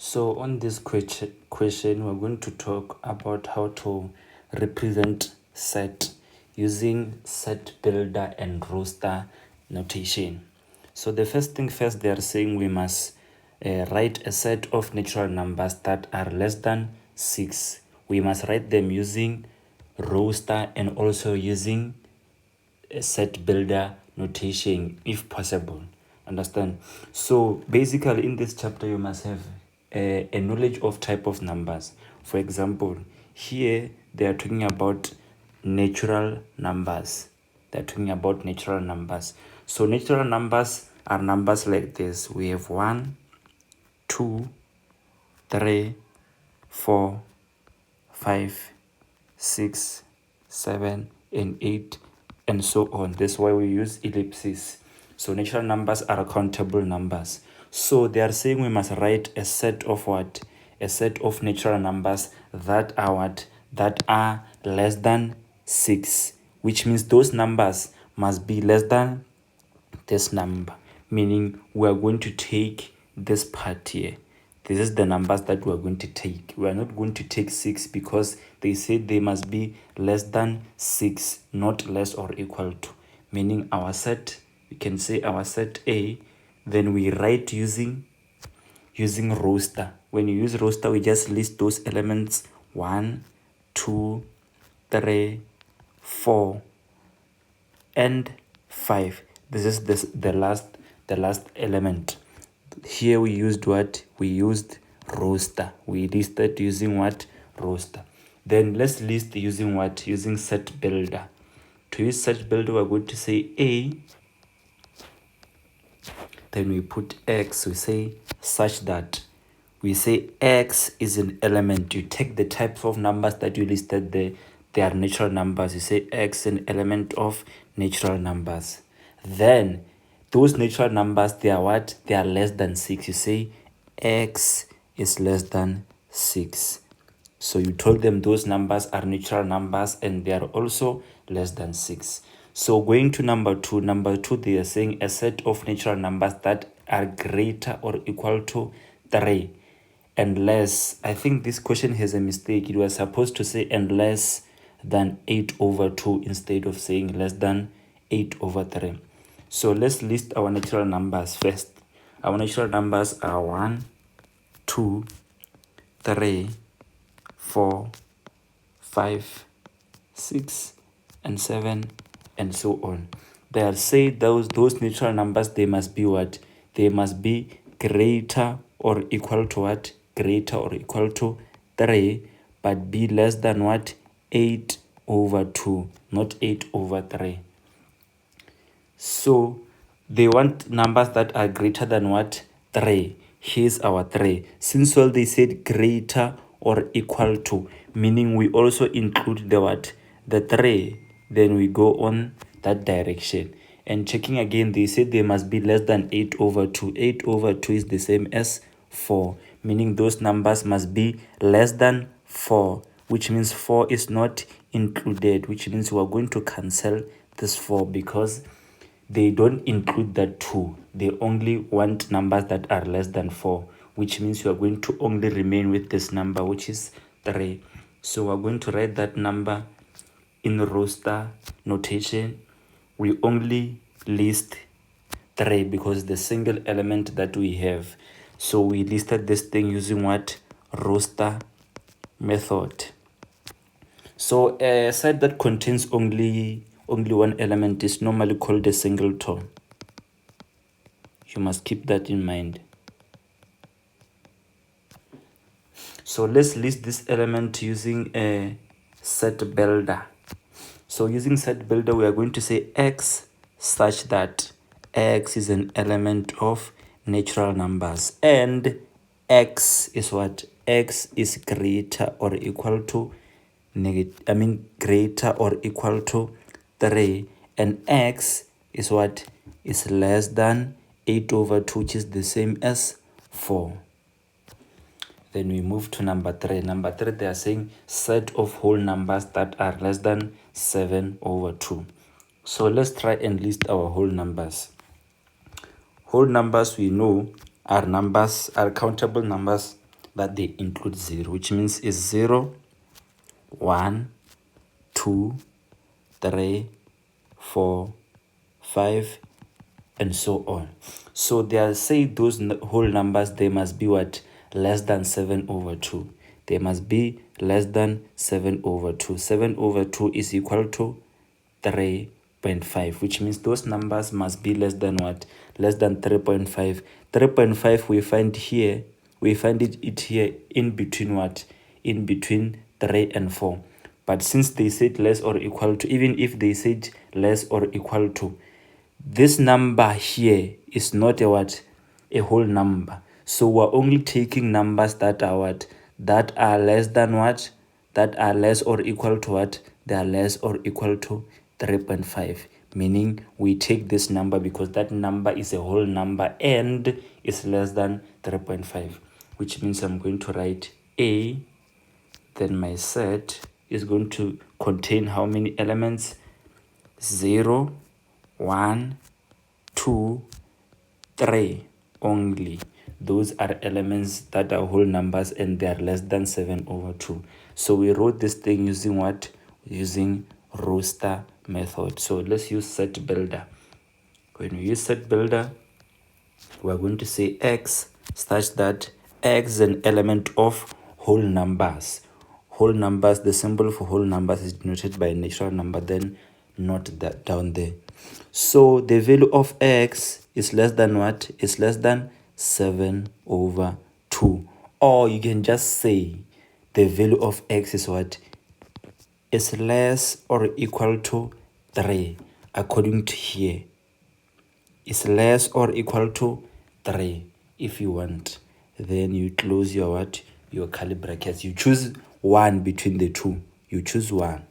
So on this question, we're going to talk about how to represent set using set builder and roster notation. So the first thing first, they are saying we must write a set of natural numbers that are less than 6. We must write them using roster and also using a set builder notation if possible. Understand? So basically in this chapter you must have a knowledge of type of numbers. For example, here they are talking about natural numbers. They're talking about natural numbers. So natural numbers are numbers like this. We have 1, 2, 3, 4, 5, 6, 7, and 8, and so on. That's why we use ellipses. So natural numbers are countable numbers. So they are saying we must write a set of what? A set of natural numbers that are what? That are less than 6, which means those numbers must be less than this number, meaning we are going to take this part here. This is the numbers that we are going to take. We are not going to take 6 because they said they must be less than 6, not less or equal to, meaning our set, we can say our set A, then we write using roster. When you use roster, we just list those elements 1, 2, 3, 4, and 5. This is the last element. Here we used what? We used roster. We listed using what? Roster. Then let's list using what? Using set builder. To use set builder, we're going to say A, then we put X. We say such that we say X is an element. You take the types of numbers that you listed there. They are natural numbers. You say X an element of natural numbers. Then those natural numbers, they are what? They are less than 6. You say X is less than 6. So you told them those numbers are natural numbers and they are also less than 6. So going to number 2, they are saying a set of natural numbers that are greater or equal to 3 and less. I think this question has a mistake. It was supposed to say and less than 8 over 2 instead of saying less than 8 over 3. So let's list our natural numbers first. Our natural numbers are 1, 2, 3, 4, 5, 6, and 7, and so on. They are say those natural numbers, they must be what? They must be greater or equal to what? Greater or equal to 3, but be less than what? 8 over 2, not 8 over 3. So they want numbers that are greater than what? 3. Here's our 3. Since all they said greater or equal to, meaning we also include the what? The 3. Then we go on that direction. And checking again, they said they must be less than 8 over 2. 8 over 2 is the same as 4, meaning those numbers must be less than 4, which means 4 is not included, which means we are going to cancel this 4 because they don't include that 2. They only want numbers that are less than 4, which means you are going to only remain with this number, which is 3. So we're going to write that number in roster notation. We only list 3 because the single element that we have. So we listed this thing using what? Roster method. So a set that contains only one element is normally called a singleton. You must keep that in mind. So let's list this element using a set builder. So using set builder, we are going to say X such that X is an element of natural numbers and X is what? X is greater or equal to greater or equal to 3, and X is what? Is less than 8 over 2, which is the same as 4. Then we move to number 3. Number 3, they are saying set of whole numbers that are less than 7 over 2. So let's try and list our whole numbers. Whole numbers we know are countable numbers but they include 0, which means it's 0, 1, 2, 3, 4, 5, and so on. So they are saying those whole numbers, they must be what? Less than 7 over 2. They must be less than 7 over 2. 7 over 2 is equal to 3.5, which means those numbers must be less than what? Less than 3.5. 3.5 we find here, we find it here in between what? In between 3 and 4. But since they said less or equal to, even if they said less or equal to, this number here is not a what? A whole number. So we're only taking numbers that are what? That are less than what? That are less or equal to what? They are less or equal to 3.5. Meaning we take this number because that number is a whole number and is less than 3.5. Which means I'm going to write A, then my set is going to contain how many elements? 0, 1, 2, 3 only. Those are elements that are whole numbers and they are less than 7 over 2. So we wrote this thing using what? Using roster method. So let's use set builder. When we use set builder, we're going to say x such that x is an element of whole numbers. Whole numbers, the symbol for whole numbers is denoted by a natural number, then not that down there. So the value of x is less than what? Is less than 7 over 2. Or you can just say the value of x is what? Is less or equal to 3 according to here. Is less or equal to 3 if you want. Then you close your what? Your curly brackets. You choose one between the two. You choose one.